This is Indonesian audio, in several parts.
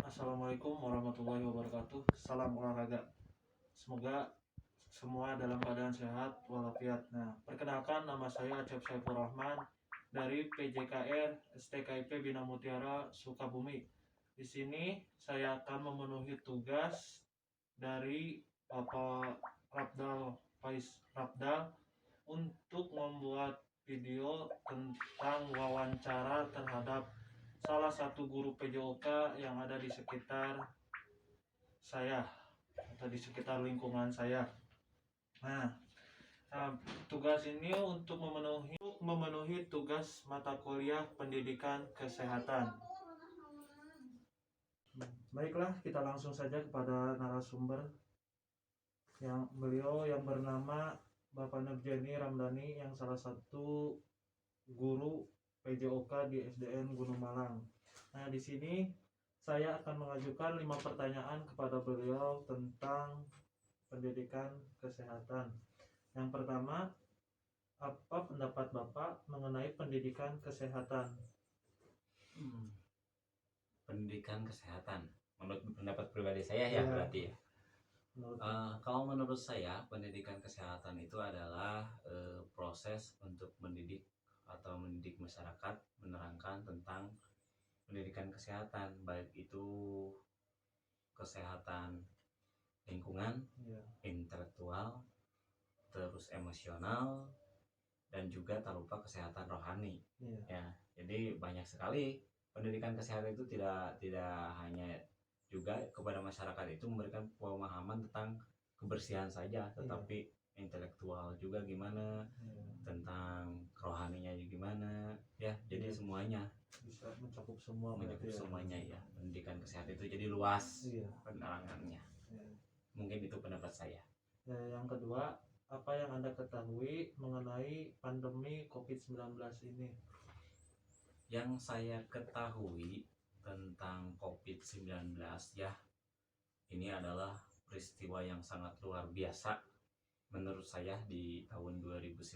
Assalamualaikum warahmatullahi wabarakatuh. Salam olahraga. Semoga semua dalam keadaan sehat walafiat. Nah, perkenalkan nama saya Acep Saiful Rahman dari PJKR STKIP Bina Mutiara Sukabumi. Di sini saya akan memenuhi tugas dari Bapak Rabdal Faiz Rabdal untuk membuat video tentang wawancara terhadap salah satu guru PJOK yang ada di sekitar saya atau di sekitar lingkungan saya. Nah, tugas ini untuk memenuhi tugas mata kuliah pendidikan kesehatan. Baiklah, kita langsung saja kepada narasumber yang beliau yang bernama Bapak Nurjani Ramdhani yang salah satu guru PJOK di SDN Gunung Malang. Nah, di sini saya akan mengajukan 5 pertanyaan kepada beliau tentang pendidikan kesehatan. Yang pertama, apa pendapat Bapak mengenai pendidikan kesehatan? Pendidikan kesehatan, menurut pendapat pribadi saya ya, berarti ya. Kalau menurut saya, pendidikan kesehatan itu adalah proses untuk mendidik masyarakat menerangkan tentang pendidikan kesehatan, baik itu kesehatan lingkungan, intelektual, terus emosional, dan juga tak lupa kesehatan rohani. Ya, jadi banyak sekali pendidikan kesehatan itu tidak hanya juga kepada masyarakat itu memberikan pemahaman tentang kebersihan saja, tetapi intelektual juga gimana, tentang rohaninya juga gimana, ya. Jadi semuanya bisa mencakup semua, semuanya ya. Pendidikan kesehatan itu jadi luas penerangannya. Mungkin itu pendapat saya. Yang kedua, apa yang Anda ketahui mengenai pandemi COVID-19 ini? Yang saya ketahui tentang COVID-19 ya, ini adalah peristiwa yang sangat luar biasa menurut saya di tahun 2019.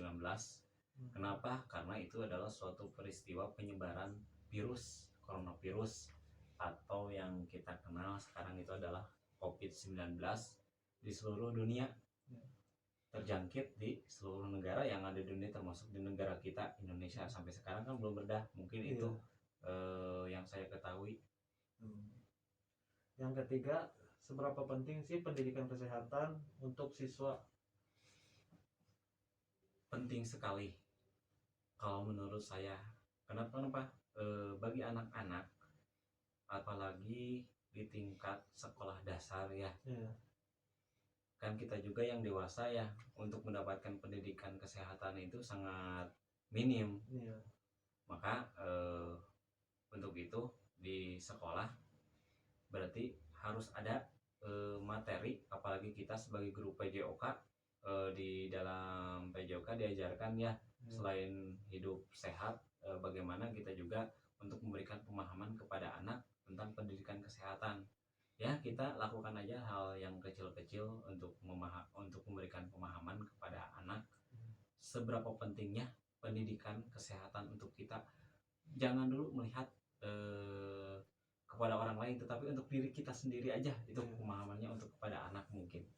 Kenapa? Karena itu adalah suatu peristiwa penyebaran virus coronavirus atau yang kita kenal sekarang itu adalah COVID-19 di seluruh dunia, terjangkit di seluruh negara yang ada di dunia, termasuk di negara kita Indonesia. Sampai sekarang kan belum reda. Mungkin itu yang saya ketahui. Yang ketiga, seberapa penting sih pendidikan kesehatan untuk siswa? Penting sekali kalau menurut saya. Kenapa? Bagi anak-anak, apalagi di tingkat sekolah dasar ya, kan kita juga yang dewasa ya, untuk mendapatkan pendidikan kesehatan itu sangat minim. Maka untuk itu di sekolah berarti harus ada materi, apalagi kita sebagai guru PJOK, di dalam PJOK diajarkan ya, selain hidup sehat, bagaimana kita juga untuk memberikan pemahaman kepada anak tentang pendidikan kesehatan. Ya, kita lakukan aja hal yang kecil-kecil untuk memberikan pemahaman kepada anak seberapa pentingnya pendidikan kesehatan untuk kita. Jangan dulu melihat kepada orang lain, tetapi untuk diri kita sendiri aja itu pemahamannya untuk kepada anak mungkin.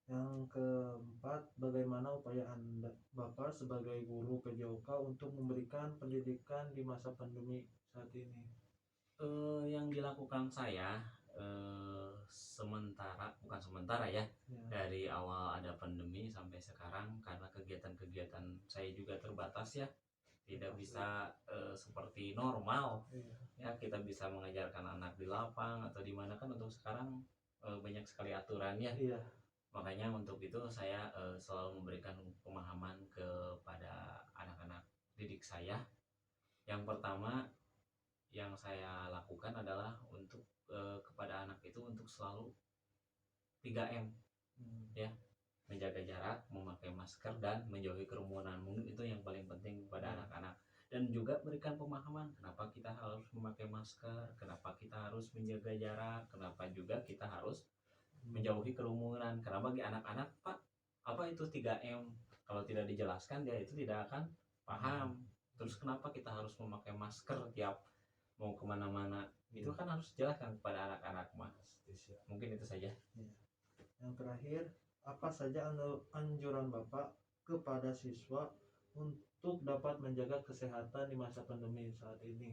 Yang keempat, bagaimana upaya Bapak sebagai guru PJOK untuk memberikan pendidikan di masa pandemi saat ini? Yang dilakukan saya bukan sementara ya, dari awal ada pandemi sampai sekarang, karena kegiatan-kegiatan saya juga terbatas ya, tidak bisa seperti normal ya, kita bisa mengajarkan anak di lapang atau di mana, kan untuk sekarang banyak sekali aturannya. Makanya untuk itu saya selalu memberikan pemahaman kepada anak-anak didik saya. Yang pertama yang saya lakukan adalah untuk kepada anak itu untuk selalu 3M ya, menjaga jarak, memakai masker, dan menjauhi kerumunan. Mungkin itu yang paling penting kepada anak-anak. Dan juga berikan pemahaman kenapa kita harus memakai masker, kenapa kita harus menjaga jarak, kenapa juga kita harus menjauhi kerumunan. Karena bagi anak-anak, Pak, apa itu 3M? Kalau tidak dijelaskan, dia itu tidak akan paham. Terus kenapa kita harus memakai masker tiap mau kemana-mana itu kan harus dijelaskan kepada anak-anak mah. Mungkin itu saja. Yang terakhir, apa saja anjuran Bapak kepada siswa untuk dapat menjaga kesehatan di masa pandemi saat ini?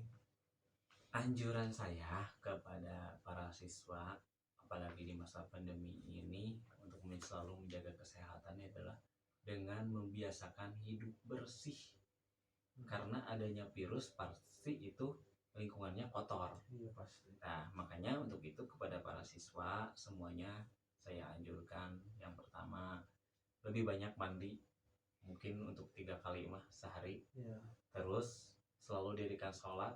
Anjuran saya kepada para siswa, apalagi di masa pandemi ini, untuk selalu menjaga kesehatannya adalah dengan membiasakan hidup bersih. Karena adanya virus pasti itu lingkungannya kotor. Iya pasti. Nah, makanya untuk itu kepada para siswa semuanya saya anjurkan, yang pertama lebih banyak mandi, mungkin untuk 3 kali mah sehari. Iya. Terus selalu dirikan sholat,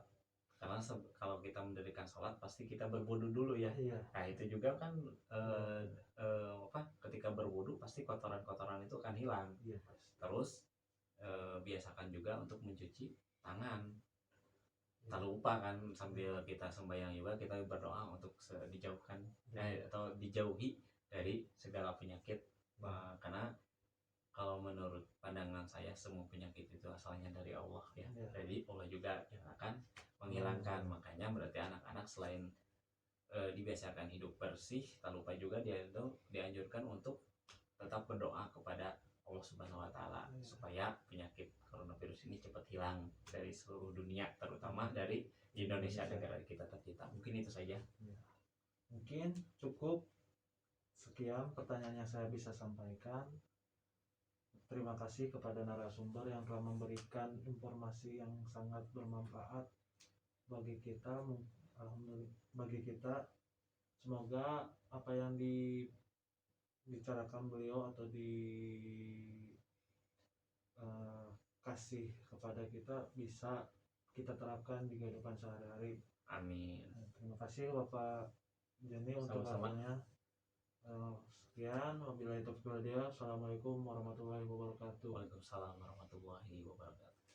karena kalau kita mendirikan sholat pasti kita berwudu dulu ya. Iya. Nah itu juga kan ketika berwudu pasti kotoran-kotoran itu akan hilang. Iya pasti. Terus biasakan juga untuk mencuci tangan. Tak lupa kan sambil kita sembahyang juga kita berdoa untuk dijauhkan atau dijauhi dari segala penyakit. Karena kalau menurut pandangan saya semua penyakit itu asalnya dari Allah ya. Jadi Allah juga yang akan menghilangkan. Makanya berarti anak-anak selain dibiasakan hidup bersih, tak lupa juga dia itu dianjurkan untuk tetap berdoa kepada Allah Subhanahu wa taala supaya penyakit coronavirus ini cepat hilang dari seluruh dunia, terutama dari Indonesia, negara kita tercinta. Mungkin itu saja. Mungkin cukup sekian pertanyaan yang saya bisa sampaikan. Terima kasih kepada narasumber yang telah memberikan informasi yang sangat bermanfaat bagi kita. Alhamdulillah bagi kita. Semoga apa yang dibicarakan beliau atau kasih kepada kita bisa kita terapkan di kehidupan sehari-hari. Amin. Terima kasih Bapak Jani untuk waktunya. Sekian, wabillahi taufiq wal hidayah. Assalamualaikum warahmatullahi wabarakatuh. Waalaikumsalam warahmatullahi wabarakatuh.